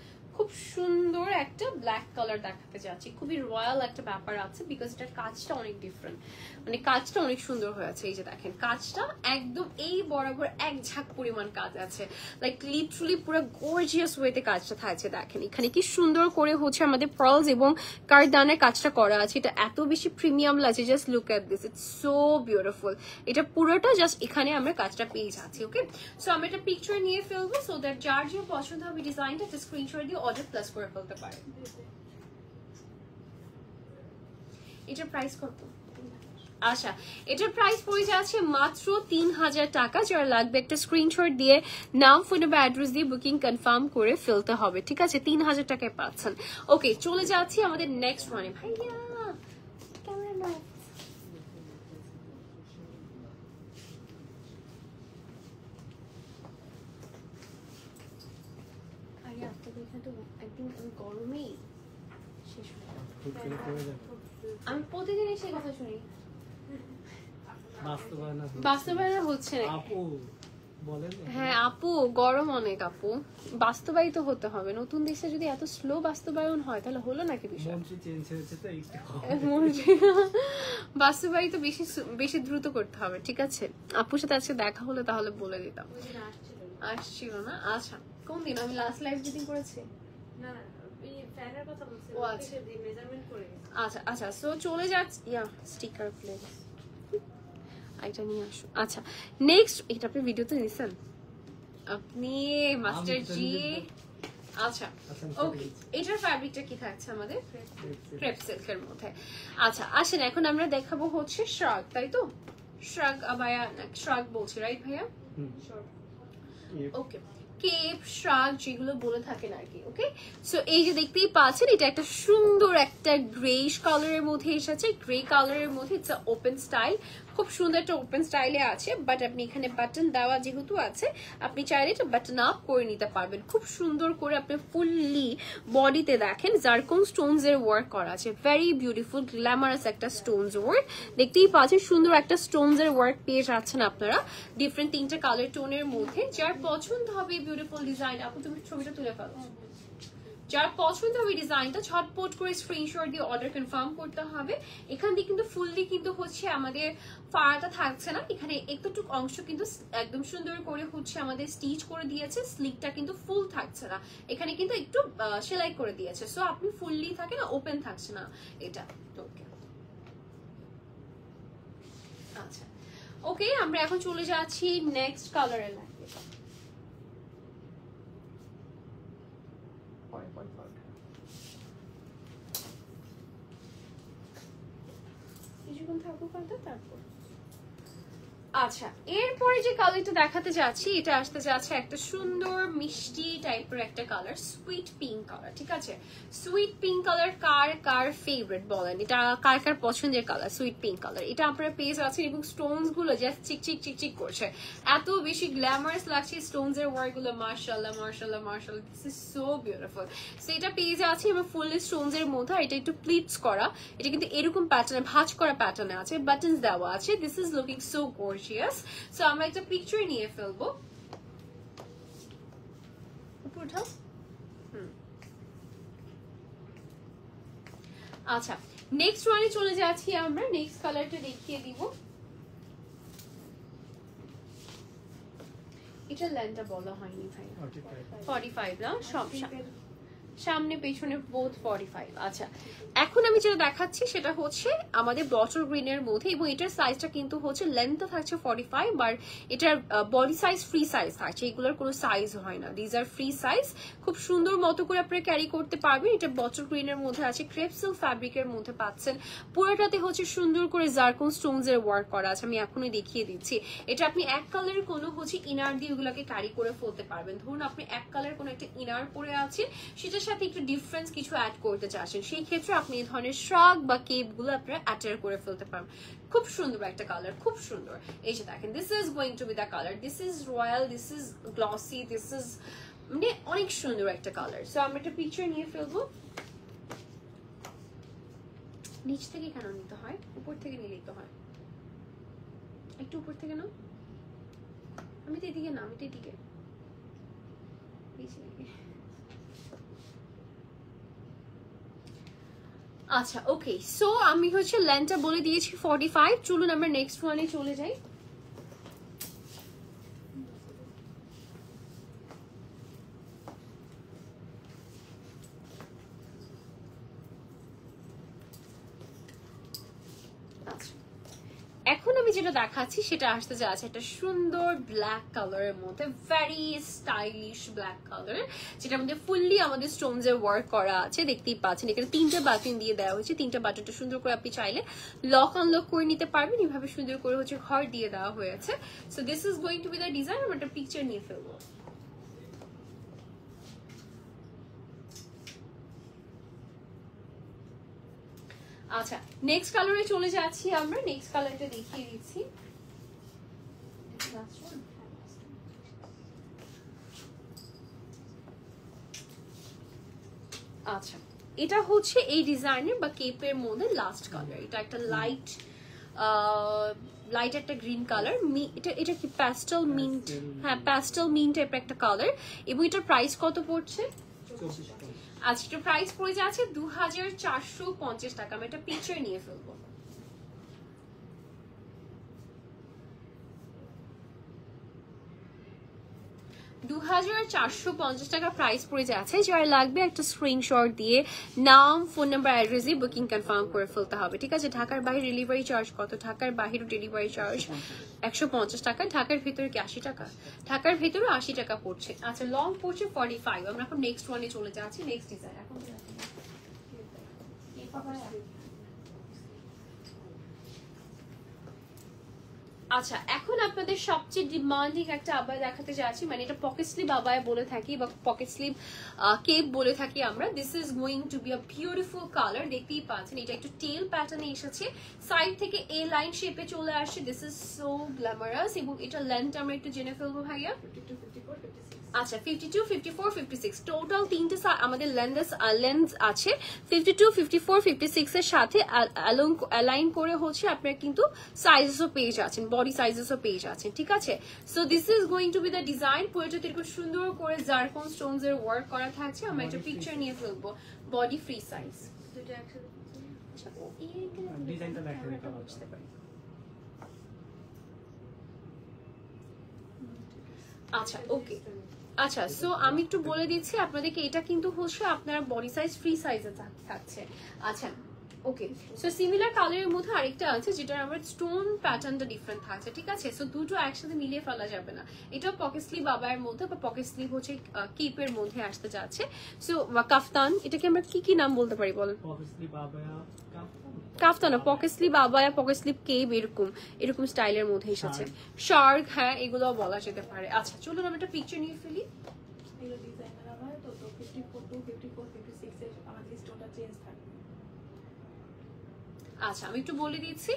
[SPEAKER 1] খুব সুন্দর একটা ব্ল্যাক কালার দেখাতে যাচ্ছি, খুবই রয়্যাল একটা ব্যাপার আছে, বিকজ এটার কাজটা অনেক ডিফারেন্ট, মানে কাজটা অনেক সুন্দর হয়েছে। এই যে দেখেন, কাজটা একদম এই বরাবর এক ঝাঁক পরিমাণ কাজ আছে, লাইক লিটারালি পুরো গর্জিয়াস ওয়েতে কাজটা থাকছে। দেখেন এখানে কি সুন্দর করে হচ্ছে আমাদের পার্লস এবং কারদানের কাজটা করা আছে। এটা এত বেশি প্রিমিয়াম লাগছে, just look at this, it's so beautiful. এটা পুরোটা জাস্ট এখানে আমরা কাজটা পেয়ে যাচ্ছি। ওকে, সো আমরা একটা পিকচার নিয়ে ফেলবো, সো দ্যাট যার যে পছন্দ হবে ডিজাইনটা একটা স্ক্রিনশট দিয়ে অর্ডার প্লেস করে ফেলতে পারে। এটার প্রাইস কত? আচ্ছা, এটার প্রাইস পড়ে যাচ্ছে মাত্র 3000 টাকা। যারা লাগবে একটা স্ক্রিনশট দিয়ে নাম, ফোন নাম্বার, অ্যাড্রেস দিয়ে বুকিং কনফার্ম করে ফেলতে হবে, ঠিক আছে? 3000 টাকায় পাচ্ছেন। ওকে, চলে যাচ্ছি আমাদের নেক্সট ওয়ানে। ভাইয়া ক্যামেরা নাও। ভাইয়া তবে এখানে তো একদিন আমি গরমেই শেষ হয়ে যাবে।
[SPEAKER 2] খুব করে পড়ে যাবে।
[SPEAKER 1] আমি প্রতিদিন এসে কথা শুনি,
[SPEAKER 2] বাস্তবায়ন
[SPEAKER 1] হচ্ছে না।
[SPEAKER 2] আপু বলেন।
[SPEAKER 1] হ্যাঁ আপু, গরম অনেক আপু, বাস্তবায়িত হতে হবে। নতুন দেশে যদি এত স্লো বাস্তবায়ন হয় তাহলে হলো নাকি বিষয়?
[SPEAKER 2] মন্ত্রী চেঞ্জ হয়েছে তো একটু
[SPEAKER 1] বাস্তবায়িত বেশি বেশি দ্রুত করতে হবে, ঠিক আছে? আপুর সাথে আজকে দেখা হলে তাহলে বলে দিতাম। আসছিল না? আচ্ছা, কোন দিন? আমি লাস্ট লাইভ মিটিং করেছি।
[SPEAKER 3] না এই ফ্যানের কথা বলছি।
[SPEAKER 1] ও আচ্ছা,
[SPEAKER 3] মেজারমেন্ট করে গেছে।
[SPEAKER 1] আচ্ছা আচ্ছা, সো চলে যাচ্ছি। স্টিকার প্লেস এটা নিয়ে আসো। আচ্ছা, নেক্সট, এটা আপনি ভিডিওতে নিছেন আপনি মাস্টার জি। আচ্ছা ওকে, এটার ফ্যাব্রিকটা কি থাকছে আমাদের? ক্রেপ সিল্কের মধ্যে। আচ্ছা আসেন, এখন আমরা দেখাবো হচ্ছে শ্রাগ, তাই তো? শ্রাগ ভাইয়া, শ্রাগ বলছি রাইট ভাইয়া? ওকে, কেপ, শ্রাগ যেগুলো বলে থাকেন আর কি। ওকে, সো এই যে দেখতেই পাচ্ছেন, এটা একটা সুন্দর একটা গ্রেইশ কালারের মধ্যে এসেছে। গ্রে কালারের মধ্যে ইটস ওপেন স্টাইল, খুব সুন্দর একটা ওপেন স্টাইলে আছে। বাট আপনি এখানে বাটন দেওয়া যেহেতু আছে, আপনি চাইলে এটা বাটন আপ করে নিতে পারবেন। খুব সুন্দর করে আপনি ফুললি বডিতে দেখেন জারকন স্টোনস এর ওয়ার্ক করা আছে। ভেরি বিউটিফুল গ্ল্যামারাস একটা স্টোনস ওয়ার্ক দেখতেই পাচ্ছেন। সুন্দর একটা স্টোনস এর ওয়ার্ক পেয়ে যাচ্ছেন আপনারা ডিফারেন্ট 3টা কালার টোনের মধ্যে। যার পছন্দ হবে বিউটিফুল ডিজাইন, আপু তুমি ছবিটা তুলে ফেলো। যার পছন্দ হবে ডিজাইনটা ঝটপট করে স্ক্রিনশট দিয়ে অর্ডার কনফার্ম করতে হবে। এখান দিয়ে কিন্তু ফুললি কিন্তু হচ্ছে আমাদের ফাড়াটা থাকছে না, এখানে একটুটুকু অংশ কিন্তু একদম সুন্দর করে হচ্ছে আমাদের স্টিচ করে দিয়েছে। স্লিকটা কিন্তু ফুল থাকছে না, এখানে কিন্তু একটু সেলাই করে দিয়েছে। সো আপনি ফুললি থাকে না, ওপেন থাকছে না এটা। ওকে আচ্ছা, ওকে আমরা এখন চলে যাচ্ছি নেক্সট কালারের লাইনে। কিছুক্ষণ থাকবো তারপর। আচ্ছা, এরপরে যে কালারটা দেখাতে যাচ্ছি, এটা আসতে যাচ্ছে একটা সুন্দর মিষ্টি টাইপের একটা কালার, সুইট পিঙ্ক কালার, ঠিক আছে? সুইট পিঙ্ক কালার কার কার ফেভারিট বলেন? এটা কার কার পছন্দের কালার? সুইট পিঙ্ক কালার, এটা আপনারা পেয়ে যাচ্ছেন। এবং স্টোনস গুলো জাস্ট চিকচিক চিকচিক করছে, এত বেশি গ্ল্যামারাস লাগছে স্টোনস এর ওয়ার্ক গুলো। মাশাআল্লাহ মাশাআল্লাহ মাশাআল্লাহ, this is so beautiful. So এটা পেয়ে যাচ্ছি এবং ফুললি স্টোনস এর মধ্যে। এটা একটু প্লিটস করা, এটা কিন্তু এরকম প্যাটার্নে ভাঁজ করা প্যাটার্নে আছে, বাটনস দেওয়া আছে। This is looking so gorgeous. So আমরা একটা পিকচার নিয়ে ফেলবো। আচ্ছা, নেক্সট ওয়ানে চলে যাচ্ছি আমরা। নেক্সট কালারটা দেখিয়ে দিব। এটা লেন্থটা বলা হয়নি ভাই। 45 না? সব সামনে পেছনে বোথ 45। আচ্ছা, এখন আমি যেটা দেখাচ্ছি সেটা হচ্ছে আমাদের বটল গ্রিনের মধ্যে, এবং এটার সাইজটা কিন্তু হচ্ছে লেন্থটা থাকছে 45, আর এটার বডি সাইজ ফ্রি সাইজ থাকছে। এগুলোর কোনো সাইজ হয় না, দিজ আর ফ্রি সাইজ। খুব সুন্দর মতো করে আপনারা ক্যারি করতে পারবেন। এটা বটল গ্রিনের মধ্যে আছে, ক্রেপ সিল্ক ফ্যাব্রিকের মধ্যে পাচ্ছেন। পুরোটাতে হচ্ছে সুন্দর করে জারকন স্টোনস এর ওয়ার্ক করা আছে। আমি এখনই দেখিয়ে দিচ্ছি। এটা আপনি এক কালারের কোনো হচ্ছে ইনার দিয়ে ওগুলোকে ক্যারি করে ফেলতে পারবেন। ধরুন আপনি এক কালার কোনো একটা ইনার পরে আছেন, সেটার সাথে একটু ডিফারেন্স কিছু অ্যাড করতে চাচ্ছেন, সেই ক্ষেত্রে আপনি এই ধরনের শ্রাগ বা কেপ গুলো আপনারা অ্যাটার করে ফেলতে পারবেন। খুব সুন্দর একটা কালার, খুব সুন্দর। এই যে দেখেন, this is going to be the colour. This is royal, this is glossy, this is মানে অনেক সুন্দর একটা কালার। সো আমরা একটা পিকচার নিয়ে ফেলবো। নিচ থেকে কেন নিতে হয়? উপর থেকে নিলেই তো হয়। একটু উপর থেকে নাও। আমি তো এদিকে না, আমি তো এদিকে। আচ্ছা ওকে, সো আমি হচ্ছে লেন্থটা বলে দিয়েছি 45। চলুন আমরা নেক্সট ওয়ানে চলে যাই। এখন আমি আমি যেটা দেখাচ্ছি সেটা আসতে যাচ্ছে একটা সুন্দর ব্ল্যাক কালারের মধ্যে, ভেরি স্টাইলিশ ব্ল্যাক কালার, যেটার মধ্যে ফুললি আমাদের স্টোনস এর ওয়ার্ক করা আছে। দেখতেই পাচ্ছেন এখানে 3টা বাটন দিয়ে দেওয়া হয়েছে। 3টা বাটনটা সুন্দর করে আপনি চাইলে লক আনলক করে নিতে পারবেন। এভাবে সুন্দর করে হচ্ছে ঘর দিয়ে দেওয়া হয়েছে। So this is going to be the design. আমরা একটা পিকচার নিয়ে ফেলবো। আচ্ছা, নেক্সট কালারে চলে যাচ্ছি আমরা। নেক্সট কালারটা দেখিয়ে দিচ্ছি। আচ্ছা, এটা হচ্ছে এই ডিজাইনের বা কেপের মধ্যে লাস্ট কালার। এটা একটা লাইট একটা গ্রিন কালার। এটা কি প্যাস্টেল মিন্ট? হ্যাঁ, প্যাস্টেল মিন্ট টাইপের একটা কালার। এবং এটার প্রাইস কত পড়ছে? আচ্ছা, এটা প্রাইস পড়ে যাচ্ছে 2450 টাকা। আমি একটা পিকচার নিয়ে ফেলবো। $2450 টাকা প্রাইস পড়ে যাচ্ছে। যারা লাগবে একটা স্ক্রিনশট দিয়ে নাম, ফোন নাম্বার, অ্যাড্রেস দিয়ে বুকিং কনফার্ম করে ফেলতে হবে, ঠিক আছে? ঢাকার বাইরে ডেলিভারি চার্জ কত? ঢাকার বাইরে ডেলিভারি চার্জ 150 টাকা। ঢাকার ভিতরে কি 80 টাকা? ঢাকার ভিতরে 80 টাকা পড়ছে। আচ্ছা, লং পড়ছে 45। আমরা এখন নেক্সট ওয়ানে চলে যাচ্ছি। নেক্সট ডিজাইন এখন আচ্ছা, এখন আপনাদের সবচেয়ে ডিমান্ডিং একটা আবার দেখাতে যাচ্ছি, মানে এটা পকেট স্লিভ আবায়া বলে থাকি বা পকেট স্লিভ কেপ বলে থাকি আমরা। This is going to be a beautiful colour. দেখতেই পাচ্ছেন এটা একটু টেল প্যাটার্নে এসেছে, সাইড থেকে এ লাইন শেপে চলে আসছে। This is so glamorous. এবং এটা লেন্থ আমরা একটু জেনে ফেলবো ভাইয়া।
[SPEAKER 3] 52, 54, 56।
[SPEAKER 1] আচ্ছা, 52, 54, 56 টোটাল 3টে আমাদের লেন্স আছে। 52, 54, 56 এর সাথে অ্যালাইন করে হচ্ছে আপনারা কিন্তু সাইজেসও পেয়ে যাচ্ছেন, বডি সাইজেসও পেয়ে যাচ্ছেন, ঠিক আছে? So this is going to be the design. পুরোটাতে এরকম সুন্দর করে জারকন স্টোনস এর ওয়ার্ক করা থাকছে। আমরা একটা পিকচার নিয়ে ফেলবো। Body free size.
[SPEAKER 3] দুটো একসাথে।
[SPEAKER 1] আচ্ছা,
[SPEAKER 2] ডিজাইনটা দেখতে
[SPEAKER 1] বুঝতে পারি। আচ্ছা, ওকে। আচ্ছা, সো আমি একটু বলে দিচ্ছি আপনাদেরকে, এটা কিন্তু হচ্ছে আপনার বডি সাইজ ফ্রি সাইজে থাকছে। আচ্ছা, ওকে। সো সিমিলার কালারের মধ্যে আরেকটা আছে যেটার আমার স্টোন প্যাটার্নটা ডিফারেন্ট থাকছে, ঠিক আছে? সো দুটো একসাথে মিলিয়ে ফেলা যাবে না। এটা পকেট স্লিভ আবায়ের মধ্যে বা পকেট স্লিভ হচ্ছে কিপের মধ্যে আসতে যাচ্ছে। সো কাফতান, এটাকে আমরা কি নাম বলতে পারি বলেন?
[SPEAKER 2] পকেট স্লিভ আবায়া,
[SPEAKER 1] কাফতান না, পকেট স্লিভ আবায়া, পকেট স্লিভ কেপ, এরকম স্টাইলের মধ্যে এসেছে। শার্ক, হ্যাঁ, এগুলোও বলা যেতে পারে। আচ্ছা, চলুন আমরা একটা পিকচার নিয়ে ফেলি।
[SPEAKER 3] এগুলো ডিজাইনার আবার তো 54 টু 54, 56 এর আমাদের স্টোনটা চেঞ্জ থাকবে।
[SPEAKER 1] আচ্ছা, আমি একটু বলে দিচ্ছি।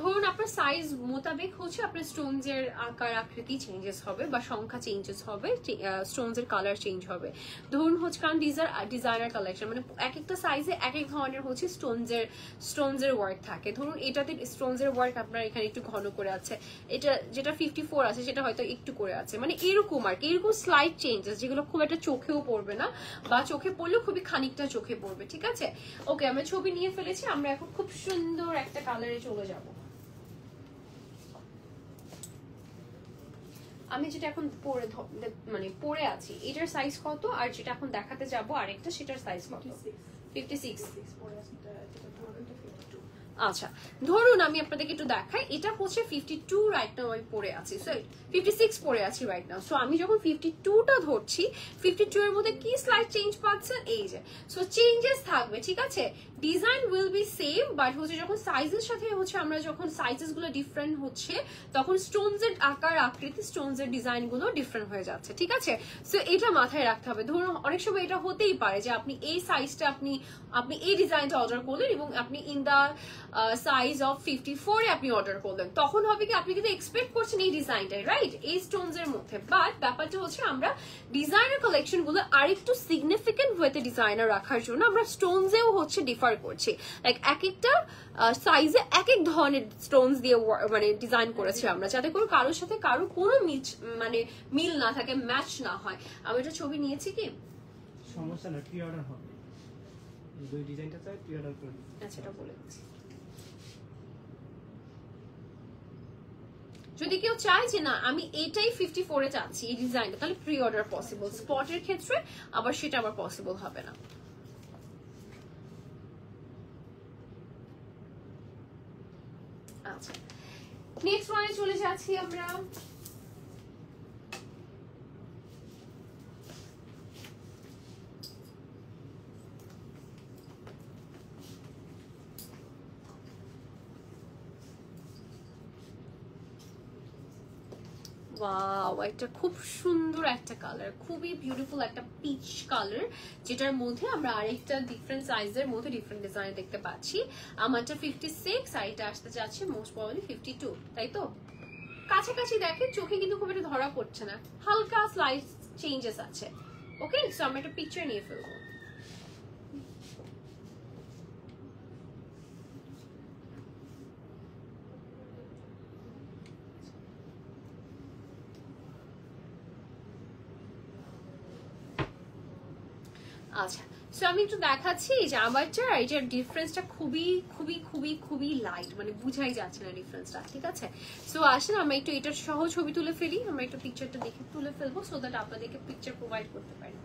[SPEAKER 1] ধরুন আপনার সাইজ মোতাবেক হচ্ছে আপনার স্টোনস এর আকার আকৃতি চেঞ্জেস হবে বা সংখ্যা চেঞ্জেস হবে, স্টোনস এর কালার চেঞ্জ হবে। ধরুন হচ্ছে, কারণ ডিজাইনার কালেকশন, মানে এক একটা সাইজে এক এক ধরনের হচ্ছে স্টোনস এর ওয়ার্ক থাকে। ধরুন এটাতে স্টোনস এর ওয়ার্ক আপনার এখানে একটু ঘন করে আছে, এটা যেটা 54 আছে সেটা হয়তো একটু করে আছে, মানে এরকম আর কি। এরকম স্লাইড চেঞ্জেস যেগুলো খুব একটা চোখেও পড়বে না বা চোখে পড়লেও খুবই খানিকটা চোখে পড়বে, ঠিক আছে? ওকে, আমরা ছবি নিয়ে ফেলেছি। আমরা এখন খুব সুন্দর একটা কালারে চলে যাব। আমি যেটা এখন পরে আছি এটার সাইজ কত, আর যেটা এখন দেখাতে যাব আরেকটা সেটার সাইজ কত? 56। আচ্ছা, ধরুন আমি আপনাদেরকে একটু দেখাই। এটা হচ্ছে 52 রাইট নাও আমি পরে আছি, সো 56 পরে আছি রাইট নাও। সো আমি যখন 52টা ধরছি, 52 এর মধ্যে কি স্লাইড চেঞ্জ পাচ্ছেন, এই যে। সো চেঞ্জেস থাকবে, ঠিক আছে? Design will be same, but হচ্ছে যখন সাইজের সাথে হচ্ছে আমরা যখন সাইজেস গুলো ডিফারেন্ট হচ্ছে, তখন স্টোনস এর আকার আকৃতি, স্টোনস এর ডিজাইন গুলো ডিফারেন্ট হয়ে যাচ্ছে, ঠিক আছে? সো এটা মাথায় রাখতে হবে। ধরুন অনেক সময় এটা হতেই পারে যে আপনি এই সাইজটা আপনি এই ডিজাইনটা অর্ডার করলেন এবং আপনি ইন দা সাইজ অফ 54 এ আপনি অর্ডার করলেন, তখন হবে কি আপনি কিন্তু এক্সপেক্ট করছেন এই ডিজাইনটাই, রাইট? এই স্টোনস এর মধ্যে। বাট ব্যাপারটা হচ্ছে আমরা ডিজাইনার কালেকশন গুলো আরেকটু সিগনিফিকেন্ট ওয়েতে ডিজাইনার রাখার জন্য আমরা স্টোনস এও হচ্ছে ডিফার করছি। লাইক এক একটা সাইজে এক এক ধরনের স্টোনস দিয়ে মানে ডিজাইন করেছি আমরা, যাতে করে কারোর সাথে কারো কোনো মিল না থাকে, ম্যাচ না হয়। আমি একটা ছবি নিয়েছি, কি
[SPEAKER 2] সমস্যা না, প্রি অর্ডার হবে। দুই ডিজাইনটা চাই, প্রি অর্ডার করে দিন।
[SPEAKER 1] আচ্ছা, এটা বলে দিচ্ছি। যদি কেউ চায় যে না আমি এটাই 54 এ চাচ্ছি এই ডিজাইনটা, তাহলে প্রি অর্ডার পসিবল। স্পটের ক্ষেত্রে আবার সেটা আবার পসিবল হবে না। আচ্ছা, নেক্সট ওয়ানে চলে যাচ্ছি আমরা। ওয়াও, একটা খুব সুন্দর একটা কালার, খুবই বিউটিফুল একটা পিচ কালার, যেটার মধ্যে আমরা আরেকটা ডিফারেন্ট সাইজের মধ্যে ডিফারেন্ট ডিজাইন দেখতে পাচ্ছি। আমারটা 56 আর এটা আসতে যাচ্ছে মোস্ট প্রবাবলি 52, তাই তো? কাছাকাছি দেখেন, চোখে কিন্তু খুব একটা ধরা পড়ছে না, হালকা স্লাইড চেঞ্জেস আছে। ওকে, সো আমরা একটা পিকচার নিয়ে ফেলবো। আচ্ছা, সো আমি একটু দেখাচ্ছি যে আমারটা এটার ডিফারেন্সটা খুবই খুবই খুবই খুবই লাইট, মানে বুঝাই যাচ্ছে না ডিফারেন্সটা, ঠিক আছে? সো আসেন আমরা একটু এটার সহ ছবি তুলে ফেলি, আমরা একটু পিকচারটা দেখে তুলে ফেলবো, সো দ্যাট আপনাদেরকে পিকচার প্রোভাইড করতে পারি।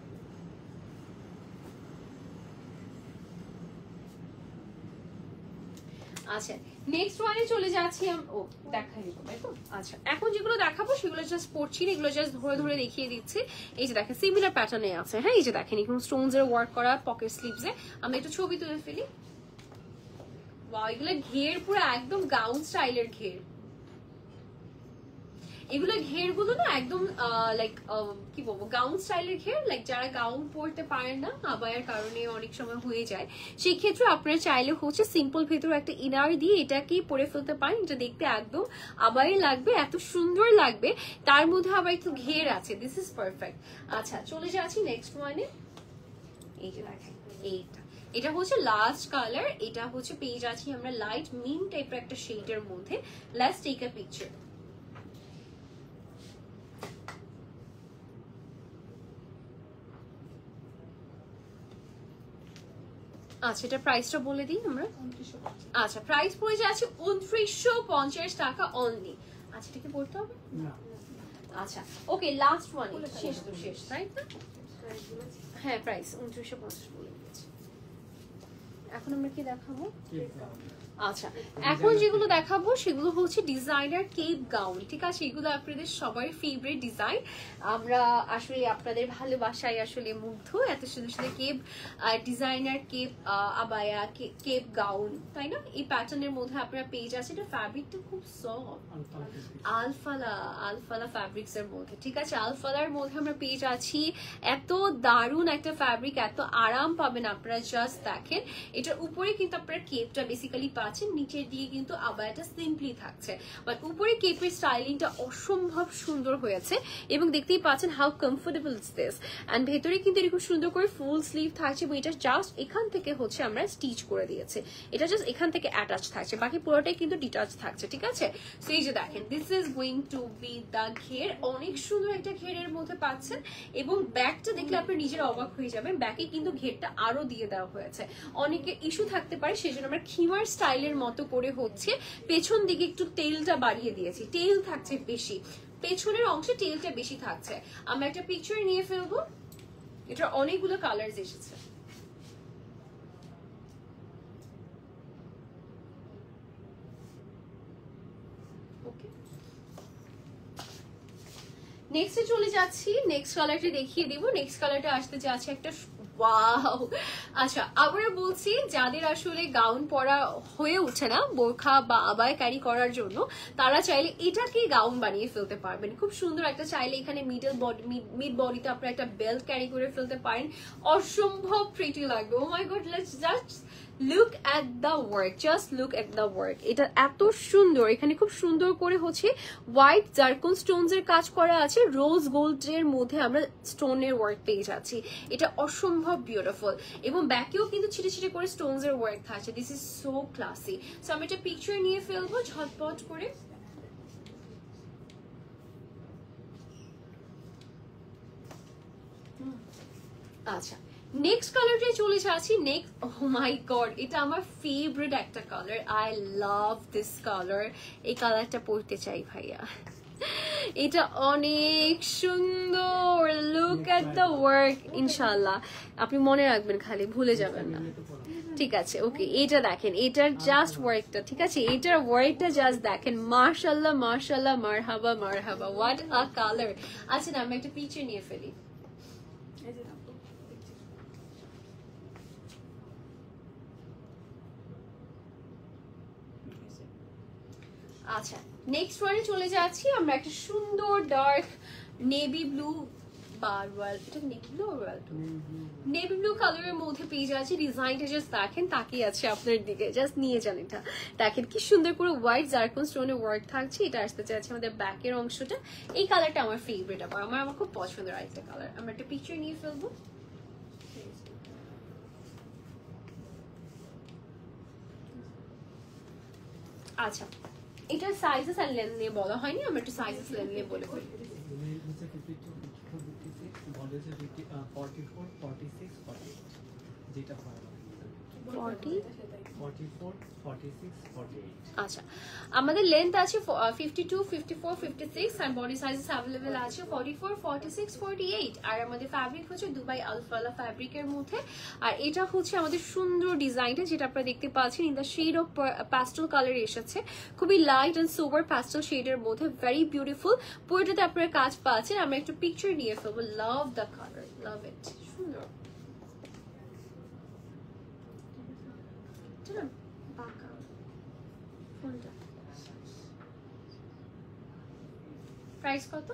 [SPEAKER 1] আচ্ছা, নেক্সট ওয়ানে চলে যাচ্ছি। ও দেখাই দিব, তাই তো? আচ্ছা, এখন যেগুলো দেখাবো সেগুলো জাস্ট পড়ছি না, এগুলো জাস্ট ধরে ধরে দেখিয়ে দিচ্ছি। এই যে দেখেন সিমিলার প্যাটার্নে আছে, হ্যাঁ এই যে দেখেন এখানে স্টোনস এর ওয়ার্ক করা পকেট স্লিভসে। আমরা একটু ছবি তুলে ফেলি। ওয়াও, এগুলো ঘের পুরো একদম গাউন স্টাইলের ঘের। এগুলো ঘের গুলো না একদম লাইক কি বলবো, গাউন স্টাইলের ঘের, লাইক যারা গাউন পরতে পারেন না, আবায়ের কারণে অনেক সময় হয়ে যায়, সেই ক্ষেত্রে আপনারা চাইলে হচ্ছে সিম্পল ভেতরে একটা ইনার দিয়ে এটাকেই পরে ফেলতে পারেন। এটা দেখতে একদম আবায়ে লাগবে, এত সুন্দর লাগবে, তার মধ্যে আবার একটু ঘের আছে। This is perfect. আচ্ছা, চলে যাচ্ছি নেক্সট ওয়ানে। এই যে দেখেন এইটা, এটা হচ্ছে লাস্ট কালার, এটা হচ্ছে পেয়ে যাচ্ছি আমরা লাইট মিন টাইপের একটা শেডের মধ্যে। Let's take a picture. আচ্ছা, এটা প্রাইসটা বলে দিই আমরা। আচ্ছা, প্রাইস পড়ে যাচ্ছে 2950 টাকা অনলি। আচ্ছা, এটা কি পড়তে হবে না? আচ্ছা, ওকে, লাস্ট ওয়ান, শেষ তো শেষ, রাইট না? হ্যাঁ, প্রাইস 2950 বলে দিয়েছি। এখন আমরা কি দেখাবো? আচ্ছা, এখন যেগুলো দেখাবো সেগুলো হচ্ছে ডিজাইনার কেপ গাউন, ঠিক আছে? এগুলো আপনাদের সবার ফেভারিট ডিজাইন। আমরা আসলে আপনাদের ভালোবাসায় আসলে মুগ্ধ, এত সুন্দর সুন্দর কেপ ডিজাইনার কেপ আবায়া কেপ গাউন, তাই না? এই প্যাটার্নের মধ্যে আপনারা পেয়ে যাচ্ছেন। এটা ফ্যাব্রিকটা খুব সফট, আলফালা ফ্যাব্রিক্স এর মধ্যে, ঠিক আছে? আলফালার মধ্যে আমরা পেয়ে যাচ্ছি এত দারুণ একটা ফ্যাব্রিক, এত আরাম পাবেন আপনারা, জাস্ট দেখেন। এটার উপরে কিন্তু আপনারা কেপটা বেসিক্যালি পাচ্ছেন, নিচের দিকে কিন্তু আবায়াটা সিম্পলি থাকছে, বাট উপরে কেপের স্টাইলিংটা অসম্ভব সুন্দর হয়েছে, এবং দেখতেই পাচ্ছেন how comfortable is this. And ভেতরে কিন্তু এরকম সুন্দর করে ফুল স্লিভ থাকছে, এবং এটা জাস্ট এখান থেকে হচ্ছে আমরা স্টিচ করে দিয়েছে, এটা জাস্ট এখান থেকে অ্যাটাচ থাকছে, বাকি পুরোটাই কিন্তু ডিটাচ থাকছে, ঠিক আছে? সো এই যে দেখেন, this is going to be the ঘের। অনেক সুন্দর একটা ঘেরের মধ্যে পাচ্ছেন, এবং ব্যাকটা দেখলে আপনি নিজের অবাক হয়ে যাবেন, ব্যাকে কিন্তু ঘেরটা আরো দিয়ে দেওয়া হয়েছে। অনেকে ইস্যু থাকতে পারে, সেজন্য আমরা খিমার স্টাইলের মতো করে হচ্ছে পেছন দিকে একটু টেইলটা বাড়িয়ে দিয়েছি, টেইল থাকছে বেশি, পেছনের অংশে টেইলটা বেশি থাকছে। আমরা একটা পিকচার নিয়ে ফেলবো, এটা অনেকগুলো কালার এসেছে। নেক্সটে চলে যাচ্ছি, নেক্সট কালারটা দেখিয়ে দিব। নেক্সট কালারটা আসতে যাচ্ছে একটা ওয়াও। আচ্ছা, আবার বলছি, যাদের আসলে গাউন পরা হয়ে উঠছে না বোরখা বা আবায় ক্যারি করার জন্য, তারা চাইলে এটাকে গাউন বানিয়ে ফেলতে পারবেন। খুব সুন্দর একটা, চাইলে এখানে মিড বডিতে আপনারা একটা বেল্ট ক্যারি করে ফেলতে পারেন, অসম্ভব প্রিটি লাগবে। Oh my god, let's just look at the work, just look at the work. এটা এত সুন্দর, এখানে খুব সুন্দর করে হচ্ছে হোয়াইট জারকন স্টোনস এর কাজ করা আছে, রোজ গোল্ডের মধ্যে আমরা স্টোনের ওয়ার্ক পেয়ে যাচ্ছি। এটা অসম্ভব বিউটিফুল, এবং ব্যাকেও কিন্তু ছিটে ছিটে করে স্টোনস এর ওয়ার্ক থাকছে। This is so classy. So আমি একটা পিকচার নিয়ে ফেলবো ঝটপট করে। আচ্ছা, নেক্সট কালারটাই চলে যাচ্ছি। নেক্সট, ও মাই গড, এটা আমার ফেভারিট একটা colour, I love this colour. এই কালারটা পরতে চাই ভাইয়া, এটা অনেক সুন্দর। লুক এট দ্য ওয়ার্ক, ইনশাল্লাহ আপনি মনে রাখবেন, খালি ভুলে যাবেন না। ঠিক আছে ওকে, এটা দেখেন, এটার জাস্ট ওয়ার্কটা, ঠিক আছে, এটার ওয়ার্কটা জাস্ট দেখেন, মাশাআল্লাহ মাশাআল্লাহ, মারহাবা মারহাবা, হোয়াট আ কালার। আচ্ছা না, আমি একটা পিকচার নিয়ে ফেলি।
[SPEAKER 3] এই যে আপু দেখছি।
[SPEAKER 1] আচ্ছা নেক্সট ওয়ানে চলে যাচ্ছি আমরা, একটা সুন্দর ডার্ক নেভি ব্লু বা রয়্যাল, এটা navy blue royal, navy blue কালারের মধ্যে পেয়ে যাচ্ছে। ডিজাইনটা জাস্ট দেখেন, তাকিয়ে আছে আপনার দিকে, জাস্ট নিয়ে যান। এটা দেখেন কি সুন্দর করে হোয়াইট জারকন স্টোনের ওয়ার্ক থাকছে। এটা আসতে চাচ্ছে আমাদের ব্যাকের অংশটা। এই কালারটা আমার ফেভারিট, আমার খুব পছন্দের আরেকটা কালার। আমরা একটা পিকচার নিয়ে ফেলবো। আচ্ছা এটার সাইজেস আর লেন্থ নিয়ে বলা হয়নি, আমরা একটু সাইজেস লেন্থ নিয়ে বলে করি।
[SPEAKER 2] নিচে 52 54 56 বডি হচ্ছে 44 46 48 যেটা হয়
[SPEAKER 1] 40
[SPEAKER 2] 44 46 48।
[SPEAKER 1] আচ্ছা আমাদের লেন্থ আছে 52 54 56 আর বডি সাইজেস अवेलेबल আছে 44 46 48। আর আমাদের ফ্যাব্রিক হচ্ছে দুবাই আলফালা ফ্যাব্রিকের মধ্যে। আর এটা হচ্ছে আমাদের সুন্দর ডিজাইনটা, যেটা আপনারা দেখতে পাচ্ছেন in the shade of pastel colour এসেছে, খুবই লাইট এন্ড সোবার প্যাস্টেল শেডের মধ্যে, ভেরি বিউটিফুল। পুরোটাতে আপনারা কাজ পাচ্ছেন। আমরা একটা পিকচার নিয়ে ফেলবো। লাভ দ্য কালার, লাভ ইট, সুন্দর। প্রাইস কত?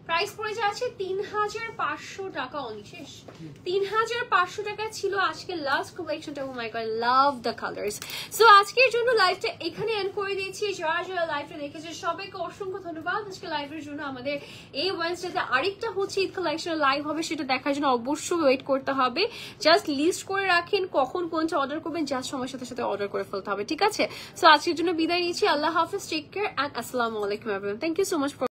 [SPEAKER 1] প্রাইস পড়ে যাচ্ছে ৩৫০০ টাকা। অনলি শেষ ৩৫০০ টাকা ছিল আজকে লাস্ট কালেকশনটা। Oh my god, love the colours. So আজকের জন্য লাইভটা এখানে এন্ড করে দিয়েছি। যারা যারা লাইভটা দেখেছে সবাইকে অসংখ্য ধন্যবাদ। আজকে লাইভের জন্য আমাদের এই ওয়েডনেসডেতে আরেকটা হচ্ছে ঈদ কালেকশনের লাইভ হবে, সেটা দেখার জন্য অবশ্যই ওয়েট করতে হবে। জাস্ট লিস্ট করে রাখেন কখন কোনটা অর্ডার করবেন, জাস্ট সময়ের সাথে সাথে অর্ডার করে ফেলতে হবে, ঠিক আছে? সো আজকের জন্য বিদায় নিচ্ছি। আল্লাহ হাফিজ, টেক কেয়ার এন্ড আসসালামু আলাইকুম everyone. Thank you so much for